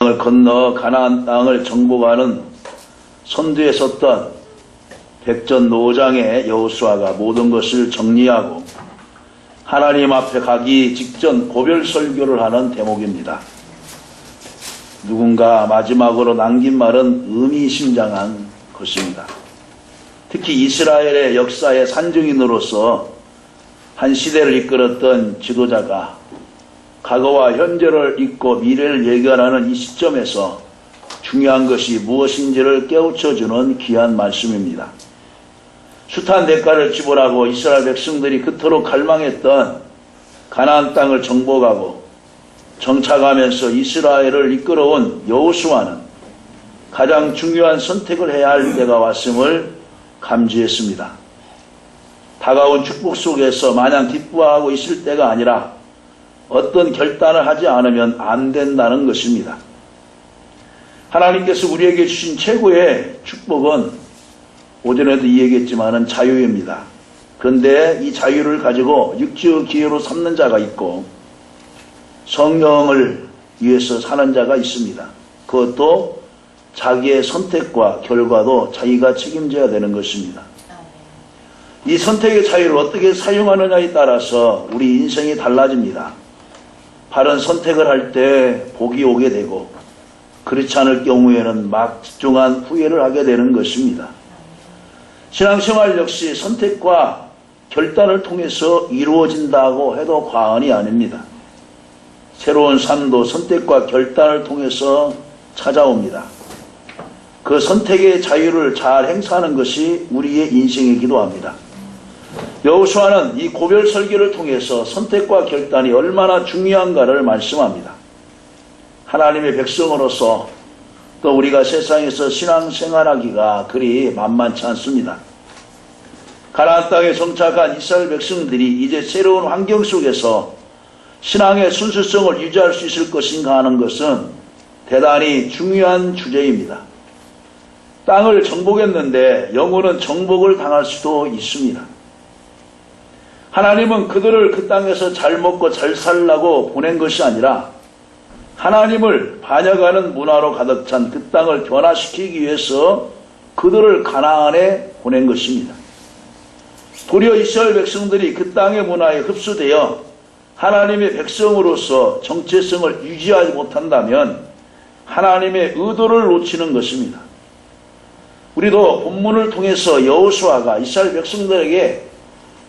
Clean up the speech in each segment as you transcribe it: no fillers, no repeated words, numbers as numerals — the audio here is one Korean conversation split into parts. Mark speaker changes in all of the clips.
Speaker 1: 요단강을 건너 가나안 땅을 정복하는 선두에 섰던 백전노장의 여호수아가 모든 것을 정리하고 하나님 앞에 가기 직전 고별 설교를 하는 대목입니다. 누군가 마지막으로 남긴 말은 의미심장한 것입니다. 특히 이스라엘의 역사의 산증인으로서 한 시대를 이끌었던 지도자가 과거와 현재를 잇고 미래를 예견하는 이 시점에서 중요한 것이 무엇인지를 깨우쳐주는 귀한 말씀입니다. 숱한 대가를 지불하고 이스라엘 백성들이 그토록 갈망했던 가나안 땅을 정복하고 정착하면서 이스라엘을 이끌어온 여호수아는 가장 중요한 선택을 해야 할 때가 왔음을 감지했습니다. 다가온 축복 속에서 마냥 기뻐하고 있을 때가 아니라 어떤 결단을 하지 않으면 안 된다는 것입니다. 하나님께서 우리에게 주신 최고의 축복은 오전에도 이야기했지만은 자유입니다. 그런데 이 자유를 가지고 육지의 기회로 삼는 자가 있고 성령을 위해서 사는 자가 있습니다. 그것도 자기의 선택과 결과도 자기가 책임져야 되는 것입니다. 이 선택의 자유를 어떻게 사용하느냐에 따라서 우리 인생이 달라집니다. 바른 선택을 할 때 복이 오게 되고 그렇지 않을 경우에는 막중한 후회를 하게 되는 것입니다. 신앙생활 역시 선택과 결단을 통해서 이루어진다고 해도 과언이 아닙니다. 새로운 삶도 선택과 결단을 통해서 찾아옵니다. 그 선택의 자유를 잘 행사하는 것이 우리의 인생이기도 합니다. 여호수아는 이 고별 설교를 통해서 선택과 결단이 얼마나 중요한가를 말씀합니다. 하나님의 백성으로서 또 우리가 세상에서 신앙생활하기가 그리 만만치 않습니다. 가나안 땅에 정착한 이스라엘 백성들이 이제 새로운 환경 속에서 신앙의 순수성을 유지할 수 있을 것인가 하는 것은 대단히 중요한 주제입니다. 땅을 정복했는데 영혼은 정복을 당할 수도 있습니다. 하나님은 그들을 그 땅에서 잘 먹고 잘 살라고 보낸 것이 아니라 하나님을 반역하는 문화로 가득 찬 그 땅을 변화시키기 위해서 그들을 가나안에 보낸 것입니다. 도리어 이스라엘 백성들이 그 땅의 문화에 흡수되어 하나님의 백성으로서 정체성을 유지하지 못한다면 하나님의 의도를 놓치는 것입니다. 우리도 본문을 통해서 여호수아가 이스라엘 백성들에게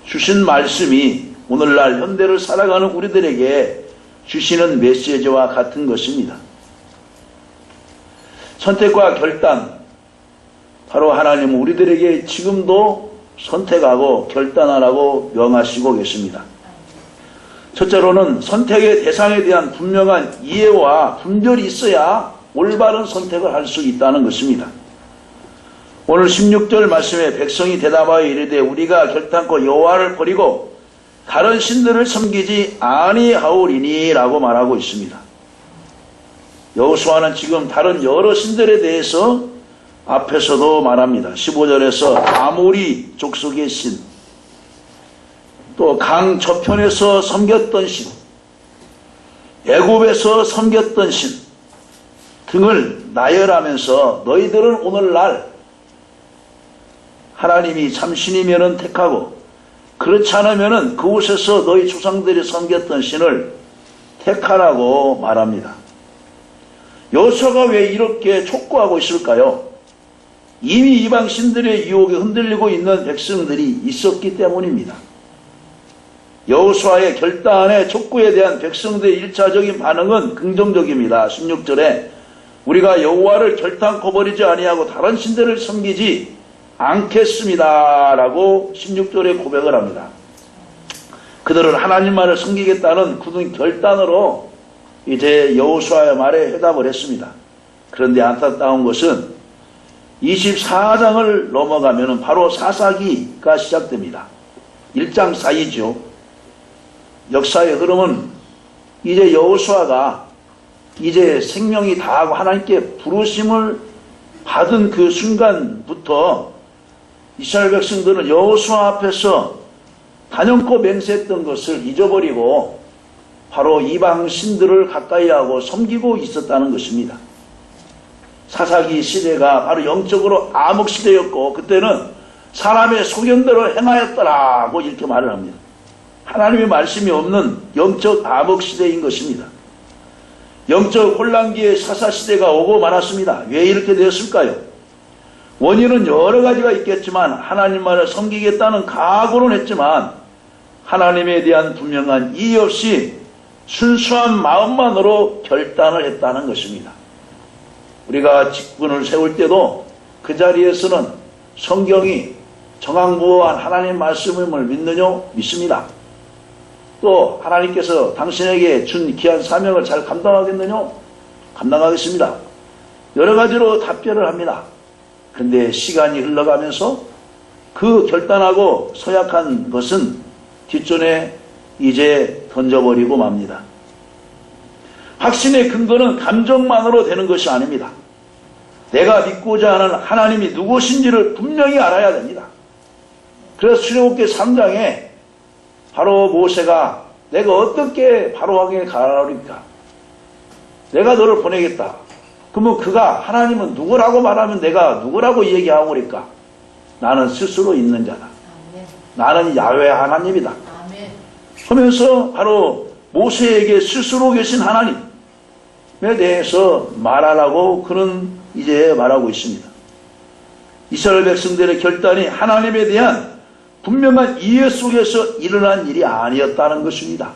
Speaker 1: 주신 말씀이 오늘날 현대를 살아가는 우리들에게 주시는 메시지와 같은 것입니다. 선택과 결단, 바로 하나님은 우리들에게 지금도 선택하고 결단하라고 명하시고 계십니다. 첫째로는 선택의 대상에 대한 분명한 이해와 분별이 있어야 올바른 선택을 할 수 있다는 것입니다. 오늘 16절 말씀에 백성이 대답하여 이르되 우리가 결단코 여호와를 버리고 다른 신들을 섬기지 아니하오리니 라고 말하고 있습니다. 여호수아는 지금 다른 여러 신들에 대해서 앞에서도 말합니다. 15절에서 아모리 족속의 신, 또 강 저편에서 섬겼던 신, 애굽에서 섬겼던 신 등을 나열하면서 너희들은 오늘날 하나님이 참신이면은 택하고 그렇지 않으면은 그곳에서 너희 조상들이 섬겼던 신을 택하라고 말합니다. 여호수아가 왜 이렇게 촉구하고 있을까요? 이미 이방 신들의 유혹에 흔들리고 있는 백성들이 있었기 때문입니다. 여호수아의 결단의 촉구에 대한 백성들의 1차적인 반응은 긍정적입니다. 16절에 우리가 여호와를 결단코 버리지 아니하고 다른 신들을 섬기지 않겠습니다 라고 16절에 고백을 합니다. 그들은 하나님만을 섬기겠다는 굳은 결단으로 이제 여호수아의 말에 해답을 했습니다. 그런데 안타까운 것은 24장을 넘어가면 바로 사사기가 시작됩니다. 1장 사이죠. 역사의 흐름은 이제 여호수아가 이제 생명이 다하고 하나님께 부르심을 받은 그 순간부터 이스라엘 백성들은 여호수아 앞에서 단연코 맹세했던 것을 잊어버리고 바로 이방 신들을 가까이 하고 섬기고 있었다는 것입니다. 사사기 시대가 바로 영적으로 암흑 시대였고, 그때는 사람의 소견대로 행하였더라고 이렇게 말을 합니다. 하나님의 말씀이 없는 영적 암흑 시대인 것입니다. 영적 혼란기에 사사시대가 오고 말았습니다. 왜 이렇게 되었을까요? 원인은 여러 가지가 있겠지만 하나님만을 섬기겠다는 각오는 했지만 하나님에 대한 분명한 이의 없이 순수한 마음만으로 결단을 했다는 것입니다. 우리가 직분을 세울 때도 그 자리에서는 성경이 정황부호한 하나님 말씀을 믿느냐? 믿습니다. 또 하나님께서 당신에게 준 귀한 사명을 잘 감당하겠느냐? 감당하겠습니다. 여러 가지로 답변을 합니다. 그런데 시간이 흘러가면서 그 결단하고 서약한 것은 뒷전에 이제 던져버리고 맙니다. 확신의 근거는 감정만으로 되는 것이 아닙니다. 내가 믿고자 하는 하나님이 누구신지를 분명히 알아야 됩니다. 그래서 출애굽기 3장에 바로 모세가 내가 어떻게 바로에게 가라니까 내가 너를 보내겠다. 그러면 그가 하나님은 누구라고 말하면 내가 누구라고 얘기하고 그러니까 나는 스스로 있는 자다. 아멘. 나는 야훼 하나님이다. 아멘. 하면서 바로 모세에게 스스로 계신 하나님에 대해서 말하라고 그는 이제 말하고 있습니다. 이스라엘 백성들의 결단이 하나님에 대한 분명한 이해 속에서 일어난 일이 아니었다는 것입니다.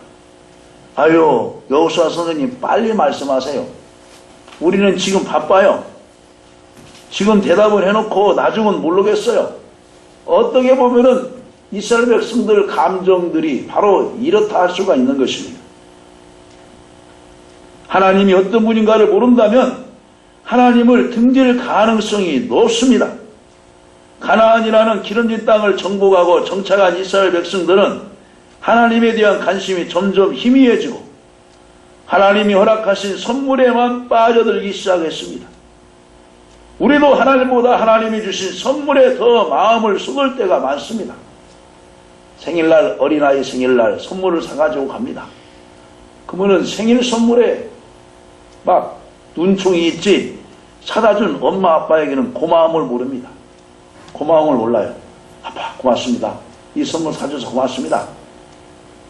Speaker 1: 아유, 여호수아 선생님 빨리 말씀하세요. 우리는 지금 바빠요. 지금 대답을 해놓고 나중은 모르겠어요. 어떻게 보면은 이스라엘 백성들 감정들이 바로 이렇다 할 수가 있는 것입니다. 하나님이 어떤 분인가를 모른다면 하나님을 등질 가능성이 높습니다. 가나안이라는 기름진 땅을 정복하고 정착한 이스라엘 백성들은 하나님에 대한 관심이 점점 희미해지고 하나님이 허락하신 선물에만 빠져들기 시작했습니다. 우리도 하나님보다 하나님이 주신 선물에 더 마음을 쏟을 때가 많습니다. 생일날, 어린아이 생일날 선물을 사가지고 갑니다. 그러면 생일 선물에 막 눈총이 있지 사다 준 엄마 아빠에게는 고마움을 모릅니다. 고마움을 몰라요. 아빠 고맙습니다. 이 선물 사줘서 고맙습니다.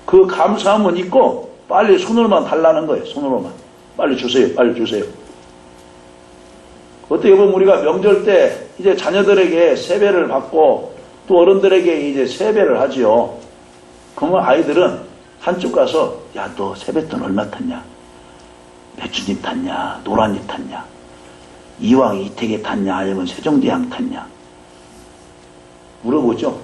Speaker 1: 그 감사함은 있고 빨리 손으로만 달라는 거예요. 손으로만. 빨리 주세요. 빨리 주세요. 어떻게 보면 우리가 명절 때 이제 자녀들에게 세배를 받고 또 어른들에게 이제 세배를 하지요. 그러면 아이들은 한쪽 가서 야, 너 세뱃돈 얼마 탔냐? 배추잎 탔냐? 노란잎 탔냐? 이왕 이택에 탔냐? 아니면 세종대왕 탔냐? 물어보죠.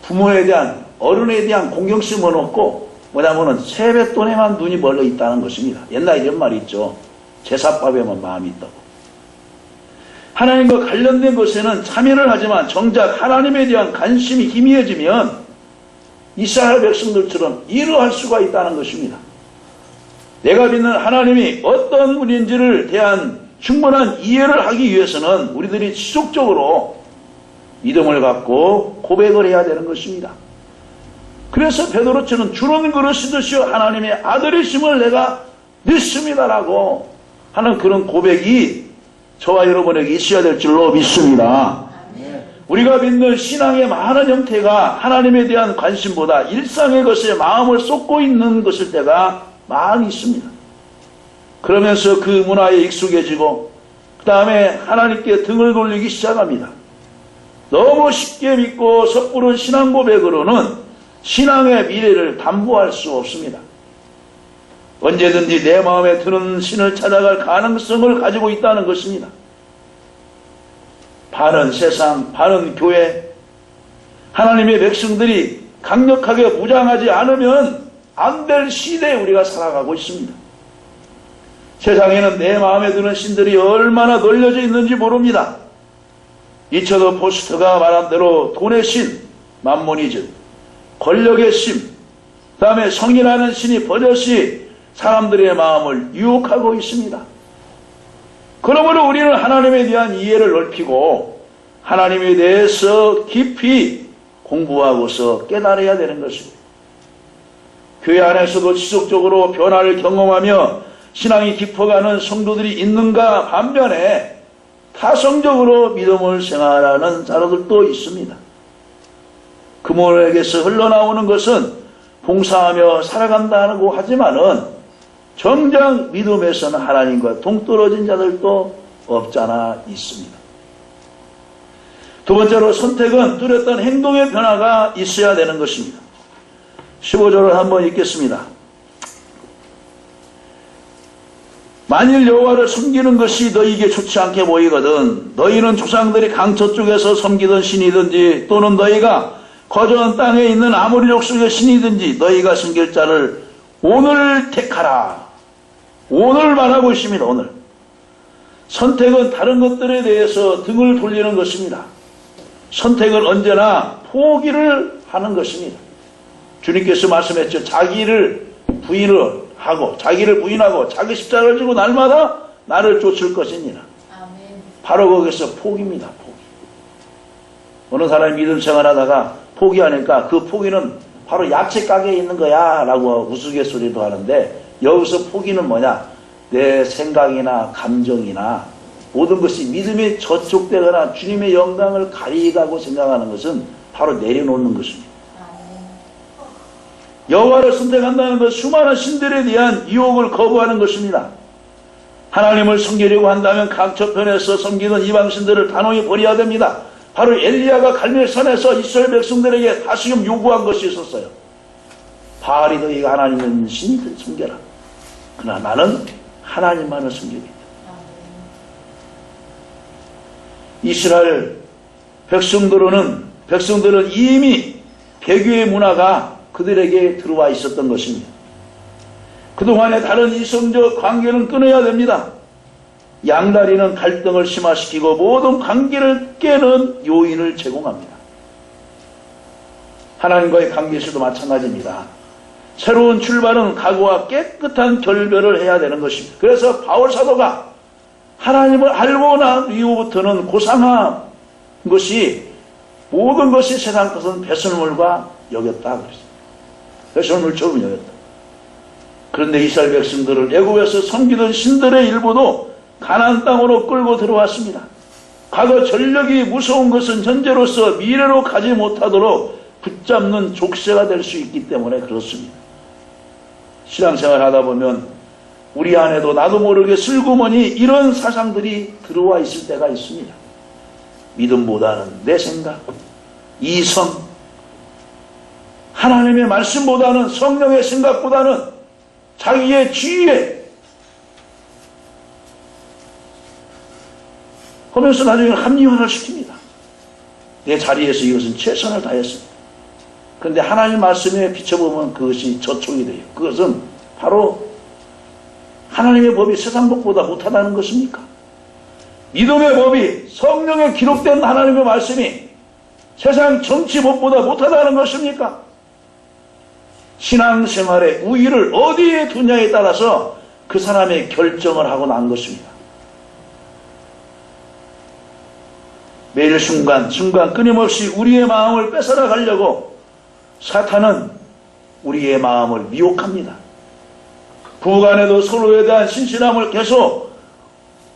Speaker 1: 부모에 대한 어른에 대한 공경심은 없고 뭐냐면은 세뱃돈에만 눈이 멀어 있다는 것입니다. 옛날에 이런 말이 있죠. 제사밥에만 마음이 있다고. 하나님과 관련된 것에는 참여를 하지만 정작 하나님에 대한 관심이 희미해지면 이스라엘 백성들처럼 이러할 수가 있다는 것입니다. 내가 믿는 하나님이 어떤 분인지를 대한 충분한 이해를 하기 위해서는 우리들이 지속적으로 믿음을 갖고 고백을 해야 되는 것입니다. 그래서 베드로처럼 주는 그러시듯이 하나님의 아들이심을 내가 믿습니다라고 하는 그런 고백이 저와 여러분에게 있어야 될 줄로 믿습니다. 우리가 믿는 신앙의 많은 형태가 하나님에 대한 관심보다 일상의 것에 마음을 쏟고 있는 것일 때가 많이 있습니다. 그러면서 그 문화에 익숙해지고 그 다음에 하나님께 등을 돌리기 시작합니다. 너무 쉽게 믿고 섣부른 신앙 고백으로는 신앙의 미래를 담보할 수 없습니다. 언제든지 내 마음에 드는 신을 찾아갈 가능성을 가지고 있다는 것입니다. 반은 세상, 반은 교회, 하나님의 백성들이 강력하게 무장하지 않으면 안 될 시대에 우리가 살아가고 있습니다. 세상에는 내 마음에 드는 신들이 얼마나 널려져 있는지 모릅니다. 리처드 포스터가 말한 대로 돈의 신, 맘모니즘, 권력의 신, 그 다음에 성이라는 신이 버젓이 사람들의 마음을 유혹하고 있습니다. 그러므로 우리는 하나님에 대한 이해를 넓히고 하나님에 대해서 깊이 공부하고서 깨달아야 되는 것입니다. 교회 안에서도 지속적으로 변화를 경험하며 신앙이 깊어가는 성도들이 있는가 반면에 타성적으로 믿음을 생활하는 자들도 있습니다. 그분에게서 흘러나오는 것은 봉사하며 살아간다고 하지만은 정작 믿음에서는 하나님과 동떨어진 자들도 없잖아 있습니다. 두 번째로 선택은 뚜렷한 행동의 변화가 있어야 되는 것입니다. 15절을 한번 읽겠습니다. 만일 여호와를 섬기는 것이 너희에게 좋지 않게 보이거든 너희는 조상들이 강처 쪽에서 섬기던 신이든지 또는 너희가 거저한 땅에 있는 아모리 족속의 신이든지 너희가 섬길 자를 오늘 택하라. 오늘 말하고 있습니다. 오늘. 선택은 다른 것들에 대해서 등을 돌리는 것입니다. 선택은 언제나 포기를 하는 것입니다. 주님께서 말씀했죠. 자기를 부인하고 자기 십자가를 지고 날마다 나를 쫓을 것이니라. 아멘. 바로 거기서 포기입니다. 포기. 어느 사람이 믿음 생활하다가 포기하니까 그 포기는 바로 야채 가게에 있는 거야 라고 우스갯소리도 하는데 여기서 포기는 뭐냐? 내 생각이나 감정이나 모든 것이 믿음에 저촉되거나 주님의 영광을 가리다고 생각하는 것은 바로 내려놓는 것입니다. 여호와를 선택한다는 것은 수많은 신들에 대한 유혹을 거부하는 것입니다. 하나님을 섬기려고 한다면 강처편에서 섬기는 이방신들을 단호히 버려야 됩니다. 바로 엘리야가 갈멜산에서 이스라엘 백성들에게 다시금 요구한 것이 있었어요. 바알이 너희가 하나님은 신을 섬겨라. 그러나 나는 하나님만을 섬기겠다. 이스라엘 백성들은 이미 배교의 문화가 그들에게 들어와 있었던 것입니다. 그동안의 다른 이성적 관계는 끊어야 됩니다. 양다리는 갈등을 심화시키고 모든 관계를 깨는 요인을 제공합니다. 하나님과의 관계에서도 마찬가지입니다. 새로운 출발은 각오와 깨끗한 결별을 해야 되는 것입니다. 그래서 바울 사도가 하나님을 알고 난 이후부터는 고상한 것이 모든 것이 세상 것은 배설물과 여겼다 그랬습니다. 배설물처럼 여겼다. 그런데 이스라엘 백성들을 애굽에서 섬기던 신들의 일부도 가나안 땅으로 끌고 들어왔습니다. 과거 전력이 무서운 것은 현재로서 미래로 가지 못하도록 붙잡는 족쇄가 될 수 있기 때문에 그렇습니다. 신앙생활 하다 보면 우리 안에도 나도 모르게 슬그머니 이런 사상들이 들어와 있을 때가 있습니다. 믿음보다는 내 생각, 이성, 하나님의 말씀보다는 성령의 생각보다는 자기의 지혜 하면서 나중에 합리화를 시킵니다. 내 자리에서 이것은 최선을 다했습니다. 그런데 하나님 말씀에 비춰보면 그것이 저촉이 돼요. 그것은 바로 하나님의 법이 세상 법보다 못하다는 것입니까? 믿음의 법이 성령에 기록된 하나님의 말씀이 세상 정치 법보다 못하다는 것입니까? 신앙생활의 우위를 어디에 두냐에 따라서 그 사람의 결정을 하고 난 것입니다. 매일 순간 끊임없이 우리의 마음을 뺏어나 가려고 사탄은 우리의 마음을 미혹합니다. 부부간에도 서로에 대한 신실함을 계속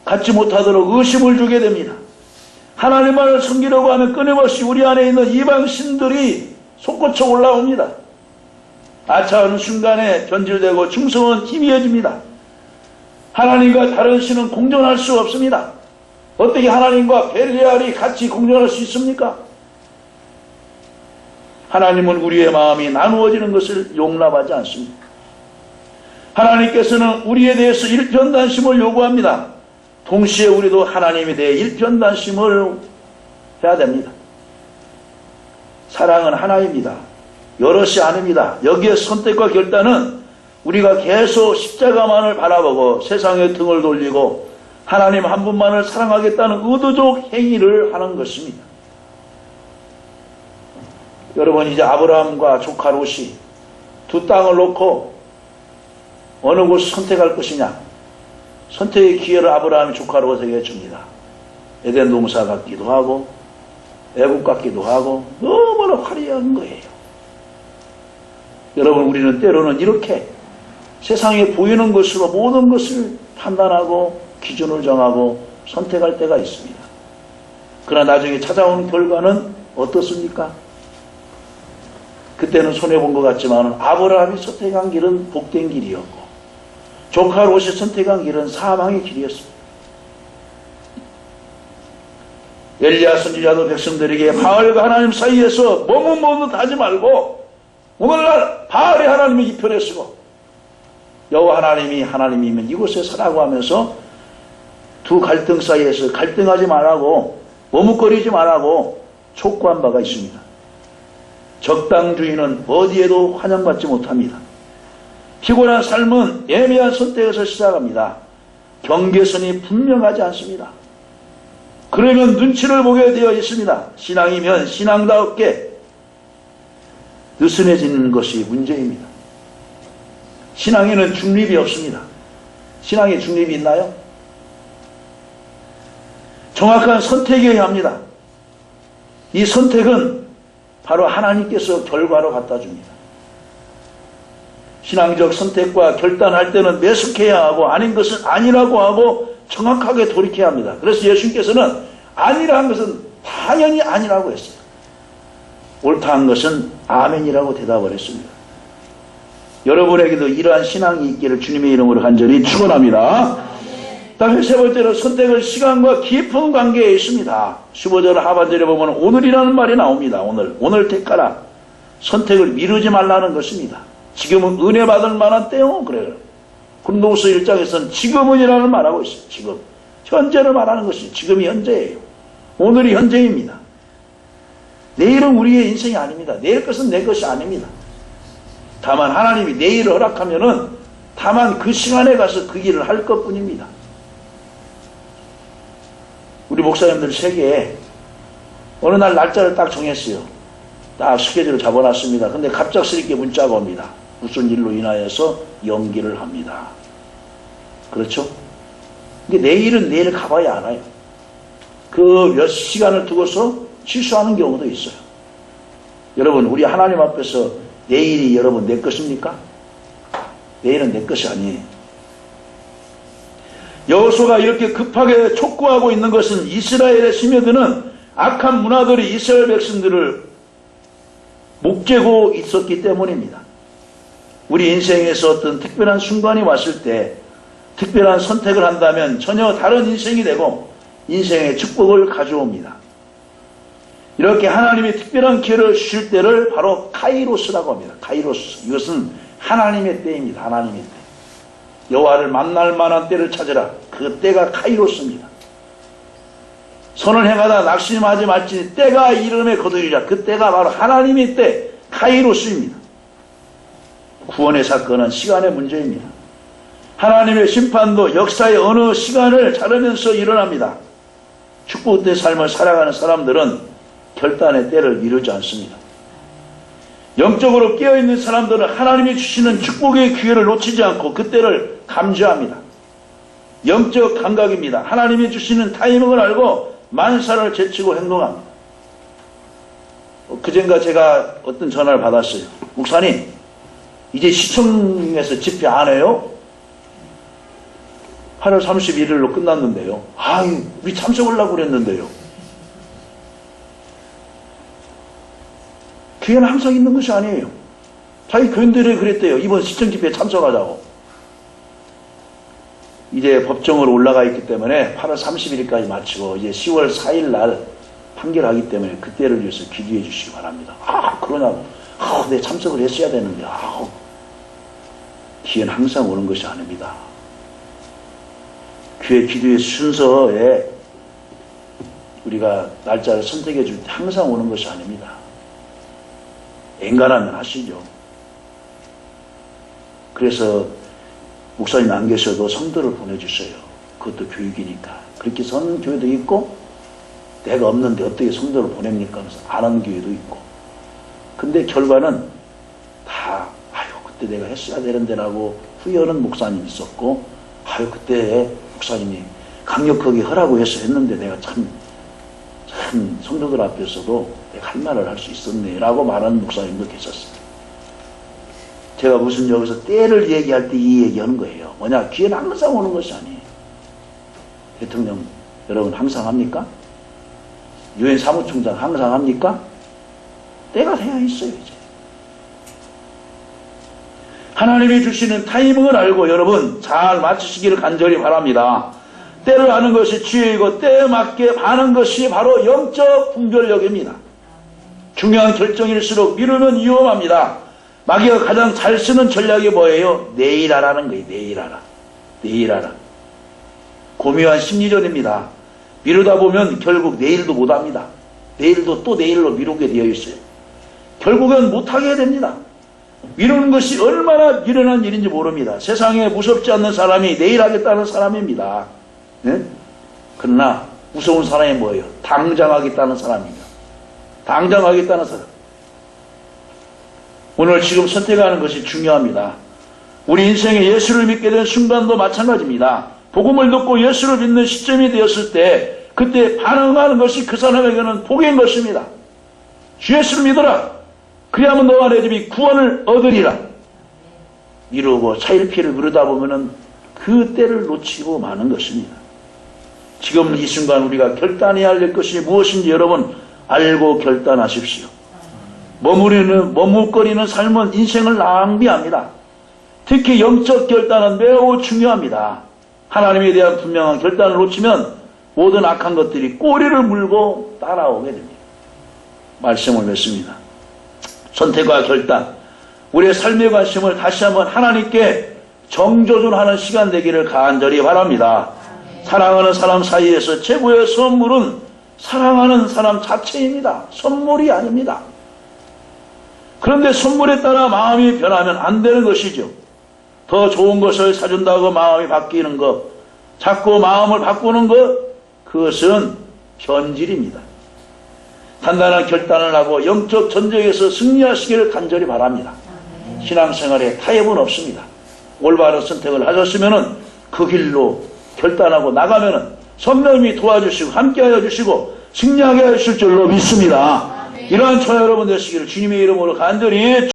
Speaker 1: 갖지 못하도록 의심을 주게 됩니다. 하나님만을 섬기려고 하면 끊임없이 우리 안에 있는 이방 신들이 솟구쳐 올라옵니다. 아차하는 순간에 변질되고 충성은 희미해집니다. 하나님과 다른 신은 공존할 수 없습니다. 어떻게 하나님과 벨리알이 같이 공존할 수 있습니까? 하나님은 우리의 마음이 나누어지는 것을 용납하지 않습니다. 하나님께서는 우리에 대해서 일편단심을 요구합니다. 동시에 우리도 하나님에 대해 일편단심을 해야 됩니다. 사랑은 하나입니다. 여럿이 아닙니다. 여기에 선택과 결단은 우리가 계속 십자가만을 바라보고 세상의 등을 돌리고 하나님 한 분만을 사랑하겠다는 의도적 행위를 하는 것입니다. 여러분, 이제 아브라함과 조카 롯이 두 땅을 놓고 어느 곳을 선택할 것이냐? 선택의 기회를 아브라함이 조카 롯에게 줍니다. 에덴 동산 같기도 하고 애국 같기도 하고 너무나 화려한 거예요. 여러분, 우리는 때로는 이렇게 세상에 보이는 것으로 모든 것을 판단하고 기준을 정하고 선택할 때가 있습니다. 그러나 나중에 찾아오는 결과는 어떻습니까? 그때는 손해본 것 같지만 아브라함이 선택한 길은 복된 길이었고 조카 롯이 선택한 길은 사망의 길이었습니다. 엘리야 선지자도 백성들에게 바알과 하나님 사이에서 머뭇머뭇 하지 말고 오늘날 바알이 하나님의 이편에 서고 여호와 하나님이 하나님이면 이곳에 서라고 하면서 두 갈등 사이에서 갈등하지 말라고 머뭇거리지 말라고 촉구한 바가 있습니다. 적당주의는 어디에도 환영받지 못합니다. 피곤한 삶은 애매한 선택에서 시작합니다. 경계선이 분명하지 않습니다. 그러면 눈치를 보게 되어 있습니다. 신앙이면 신앙다웠게 느슨해지는 것이 문제입니다. 신앙에는 중립이 없습니다. 신앙에 중립이 있나요? 정확한 선택이어야 합니다. 이 선택은 바로 하나님께서 결과로 갖다 줍니다. 신앙적 선택과 결단할 때는 매숙해야 하고 아닌 것은 아니라고 하고 정확하게 돌이켜야 합니다. 그래서 예수님께서는 아니라 한 것은 당연히 아니라고 했어요. 옳다 한 것은 아멘이라고 대답을 했습니다. 여러분에게도 이러한 신앙이 있기를 주님의 이름으로 간절히 축원합니다. 다음에 세 번째로 선택은 시간과 깊은 관계에 있습니다. 15절 하반절에 보면 오늘이라는 말이 나옵니다. 오늘 택하라. 선택을 미루지 말라는 것입니다. 지금은 은혜 받을 만한 때요. 그래요. 고린도후서 1장에서는 지금은이라는 말하고 있어요. 지금. 현재를 말하는 것이 지금이 현재예요. 오늘이 현재입니다. 내일은 우리의 인생이 아닙니다. 내일 것은 내 것이 아닙니다. 다만 하나님이 내일을 허락하면은 다만 그 시간에 가서 그 일을 할 것뿐입니다. 우리 목사님들 세계에 어느 날 날짜를 딱 정했어요. 딱 스케줄을 잡아놨습니다. 근데 갑작스럽게 문자가 옵니다. 무슨 일로 인하여서 연기를 합니다. 그렇죠? 근데 내일은 내일 가봐야 알아요. 그 몇 시간을 두고서 취소하는 경우도 있어요. 여러분, 우리 하나님 앞에서 내일이 여러분 내 것입니까? 내일은 내 것이 아니에요. 여호수아가 이렇게 급하게 촉구하고 있는 것은 이스라엘에 스며드는 악한 문화들이 이스라엘 백성들을 목재고 있었기 때문입니다. 우리 인생에서 어떤 특별한 순간이 왔을 때 특별한 선택을 한다면 전혀 다른 인생이 되고 인생의 축복을 가져옵니다. 이렇게 하나님이 특별한 기회를 주실 때를 바로 카이로스라고 합니다. 카이로스. 이것은 하나님의 때입니다. 하나님의 때. 여호와를 만날 만한 때를 찾으라. 그 때가 카이로스입니다. 선을 행하다 낙심하지 말지 때가 이름에 거두리라. 그 때가 바로 하나님의 때, 카이로스입니다. 구원의 사건은 시간의 문제입니다. 하나님의 심판도 역사의 어느 시간을 자르면서 일어납니다. 축복의 삶을 살아가는 사람들은 결단의 때를 미루지 않습니다. 영적으로 깨어있는 사람들은 하나님이 주시는 축복의 기회를 놓치지 않고 그 때를 감지합니다. 영적 감각입니다. 하나님이 주시는 타이밍을 알고 만사를 제치고 행동합니다. 그젠가 제가 어떤 전화를 받았어요. 목사님, 이제 시청에서 집회 안 해요? 8월 31일로 끝났는데요. 우리 참석하려고 그랬는데요. 기회는 항상 있는 것이 아니에요. 자기 교인들이 그랬대요. 이번 시청 집회에 참석하자고. 이제 법정으로 올라가 있기 때문에 8월 31일까지 마치고 이제 10월 4일 날 판결하기 때문에 그때를 위해서 기도해 주시기 바랍니다. 그러냐고. 내 참석을 했어야 되는데. 기회는 항상 오는 것이 아닙니다. 교회 기도의 순서에 우리가 날짜를 선택해 줄 때 항상 오는 것이 아닙니다. 엔간하면 하시죠. 그래서 목사님 안 계셔도 성도를 보내주셔요. 그것도 교육이니까. 그렇게 선 교회도 있고 내가 없는데 어떻게 성도를 보냅니까? 하면서 안 한 교회도 있고. 근데 결과는 다 그때 내가 했어야 되는데라고 후회하는 목사님이 있었고 그때 목사님이 강력하게 하라고 해서 했는데 내가 참 성도들 앞에서도 내가 할 말을 할 수 있었네 라고 말하는 목사님도 계셨어요. 제가 무슨 여기서 때를 얘기할 때 이 얘기하는 거예요. 뭐냐, 기회는 항상 오는 것이 아니에요. 대통령 여러분 항상 합니까? 유엔 사무총장 항상 합니까? 때가 돼야 있어요. 이제 하나님이 주시는 타이밍을 알고 여러분 잘 맞추시기를 간절히 바랍니다. 때를 아는 것이 지혜이고 때에 맞게 하는 것이 바로 영적 분별력입니다. 중요한 결정일수록 미루면 위험합니다. 마귀가 가장 잘 쓰는 전략이 뭐예요? 내일 하라는 거예요. 내일 하라. 내일 하라. 고묘한 심리전입니다. 미루다 보면 결국 내일도 못합니다. 내일도 또 내일로 미루게 되어 있어요. 결국은 못하게 됩니다. 미루는 것이 얼마나 미련한 일인지 모릅니다. 세상에 무섭지 않는 사람이 내일 하겠다는 사람입니다. 네? 그러나 무서운 사람이 뭐예요? 당장 하겠다는 사람입니다. 당장 하겠다는 사람. 오늘 지금 선택하는 것이 중요합니다. 우리 인생에 예수를 믿게 된 순간도 마찬가지입니다. 복음을 듣고 예수를 믿는 시점이 되었을 때 그때 반응하는 것이 그 사람에게는 복인 것입니다. 주 예수를 믿어라. 그리하면 너와 내 집이 구원을 얻으리라. 미루고 차일피를 미루다 보면은 그 때를 놓치고 마는 것입니다. 지금 이 순간 우리가 결단해야 할 것이 무엇인지 여러분 알고 결단하십시오. 머뭇거리는 삶은 인생을 낭비합니다. 특히 영적 결단은 매우 중요합니다. 하나님에 대한 분명한 결단을 놓치면 모든 악한 것들이 꼬리를 물고 따라오게 됩니다. 말씀을 맺습니다. 선택과 결단, 우리의 삶의 관심을 다시 한번 하나님께 정조준하는 시간 되기를 간절히 바랍니다. 사랑하는 사람 사이에서 최고의 선물은 사랑하는 사람 자체입니다. 선물이 아닙니다. 그런데 선물에 따라 마음이 변하면 안 되는 것이죠. 더 좋은 것을 사준다고 마음이 바뀌는 것, 자꾸 마음을 바꾸는 것, 그것은 변질입니다. 단단한 결단을 하고 영적 전쟁에서 승리하시기를 간절히 바랍니다. 신앙생활에 타협은 없습니다. 올바른 선택을 하셨으면 그 길로 결단하고 나가면 성령님이 도와주시고 함께하여 주시고 승리하게 하실 줄로 믿습니다. 이러한 저와 여러분 되시기를 주님의 이름으로 간절히